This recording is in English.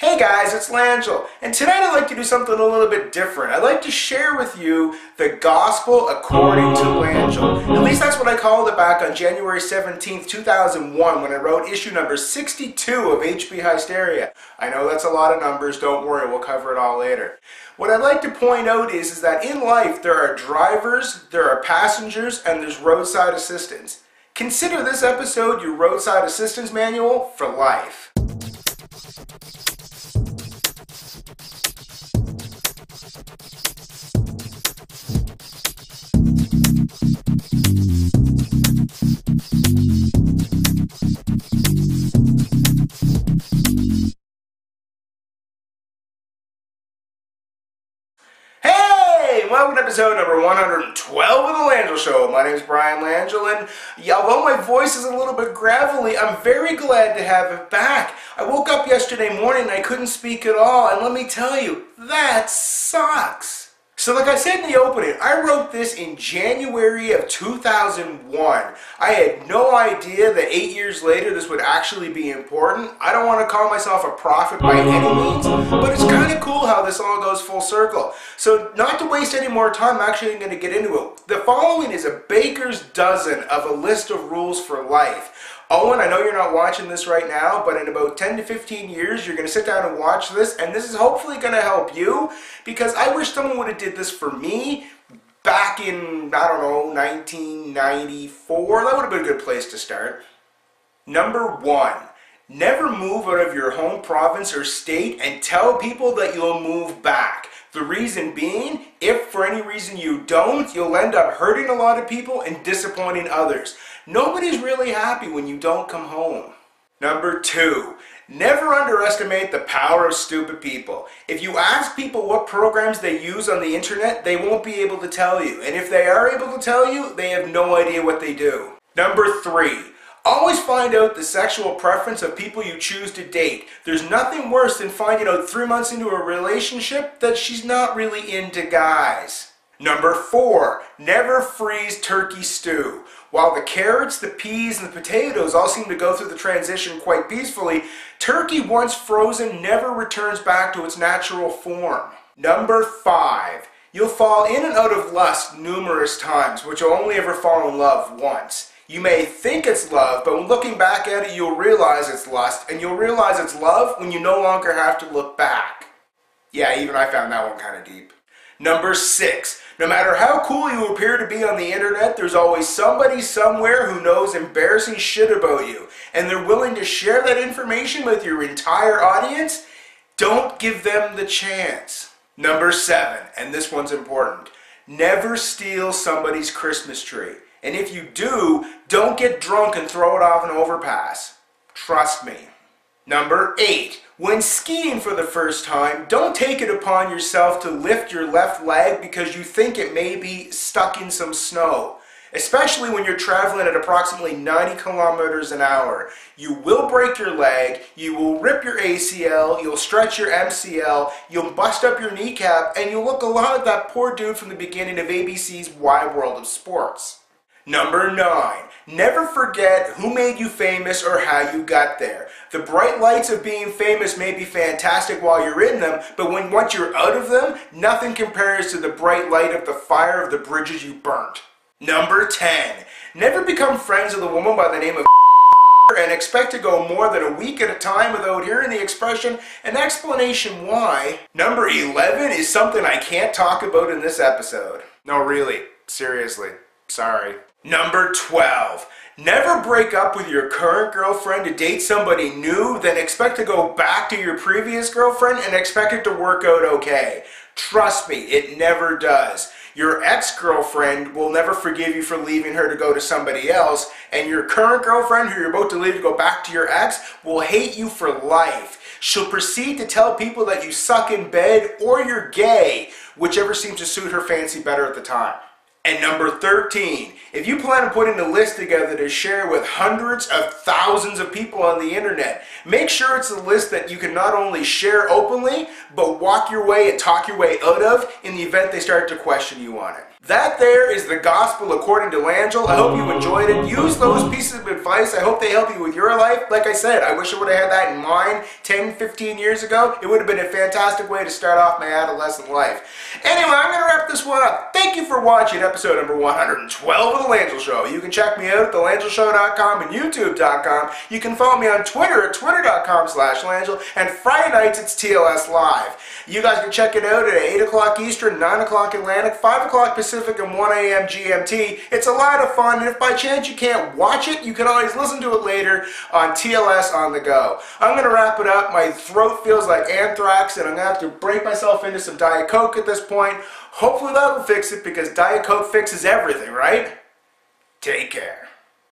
Hey guys, it's Langille, and tonight I'd like to do something a little bit different. I'd like to share with you the Gospel according to Langille. At least that's what I called it back on January 17th, 2001 when I wrote issue number 62 of HB Hysteria. I know that's a lot of numbers, don't worry, we'll cover it all later. What I'd like to point out is that in life there are drivers, there are passengers, and there's roadside assistants. Consider this episode your roadside assistance manual for life. Welcome to episode number 112 of the Langille Show. My name is Brian Langille, and although my voice is a little bit gravelly, I'm very glad to have it back. I woke up yesterday morning and I couldn't speak at all, and let me tell you, that sucks. So like I said in the opening, I wrote this in January of 2001. I had no idea that 8 years later this would actually be important. I don't want to call myself a prophet by any means, but it's kind of cool how this all goes full circle. So not to waste any more time, I'm actually going to get into it. The following is a baker's dozen of a list of rules for life. Owen, I know you're not watching this right now, but in about 10 to 15 years, you're going to sit down and watch this, and this is hopefully going to help you, because I wish someone would have did this for me back in, I don't know, 1994. That would have been a good place to start. Number 1, never move out of your home province or state and tell people that you'll move back. The reason being, if for any reason you don't, you'll end up hurting a lot of people and disappointing others. Nobody's really happy when you don't come home. Number 2, never underestimate the power of stupid people. If you ask people what programs they use on the internet, they won't be able to tell you. And if they are able to tell you, they have no idea what they do. Number 3, always find out the sexual preference of people you choose to date. There's nothing worse than finding out 3 months into a relationship that she's not really into guys. Number 4, never freeze turkey stew. While the carrots, the peas, and the potatoes all seem to go through the transition quite peacefully, turkey once frozen never returns back to its natural form. Number 5, you'll fall in and out of lust numerous times, but you'll only ever fall in love once. You may think it's love, but when looking back at it, you'll realize it's lust, and you'll realize it's love when you no longer have to look back. Yeah, even I found that one kind of deep. Number 6, no matter how cool you appear to be on the internet, there's always somebody somewhere who knows embarrassing shit about you, and they're willing to share that information with your entire audience. Don't give them the chance. Number 7, and this one's important, never steal somebody's Christmas tree. And if you do, don't get drunk and throw it off an overpass. Trust me. Number 8, when skiing for the first time, don't take it upon yourself to lift your left leg because you think it may be stuck in some snow. Especially when you're traveling at approximately 90 kilometers an hour. You will break your leg, you will rip your ACL, you'll stretch your MCL, you'll bust up your kneecap, and you'll look a lot like that poor dude from the beginning of ABC's Wide World of Sports. Number 9, never forget who made you famous or how you got there. The bright lights of being famous may be fantastic while you're in them, but once you're out of them, nothing compares to the bright light of the fire of the bridges you burnt. Number 10, never become friends with a woman by the name of and expect to go more than a week at a time without hearing the expression and explanation why. Number 11 is something I can't talk about in this episode. No, really, seriously, sorry. Number 12, never break up with your current girlfriend to date somebody new, then expect to go back to your previous girlfriend and expect it to work out okay. Trust me, it never does. Your ex-girlfriend will never forgive you for leaving her to go to somebody else, and your current girlfriend, who you're about to leave to go back to your ex, will hate you for life. She'll proceed to tell people that you suck in bed or you're gay, whichever seems to suit her fancy better at the time. And number 13, if you plan on putting a list together to share with hundreds of thousands of people on the internet, make sure it's a list that you can not only share openly, but walk your way and talk your way out of in the event they start to question you on it. That there is the gospel according to Langille. I hope you enjoyed it. Use those pieces of advice. I hope they help you with your life. Like I said, I wish I would have had that in mind 10, 15 years ago. It would have been a fantastic way to start off my adolescent life. Anyway, I'm going to wrap this one up. Thank you for watching episode number 112 of The Langille Show. You can check me out at thelangilleshow.com and youtube.com. You can follow me on Twitter at twitter.com/Langille. And Friday nights, it's TLS Live. You guys can check it out at 8 o'clock Eastern, 9 o'clock Atlantic, 5 o'clock Pacific, and 1 a.m. GMT. It's a lot of fun, and if by chance you can't watch it, you can always listen to it later on TLS On The Go. I'm going to wrap it up. My throat feels like anthrax, and I'm going to have to break myself into some Diet Coke at this point. Hopefully that will fix it, because Diet Coke fixes everything, right? Take care.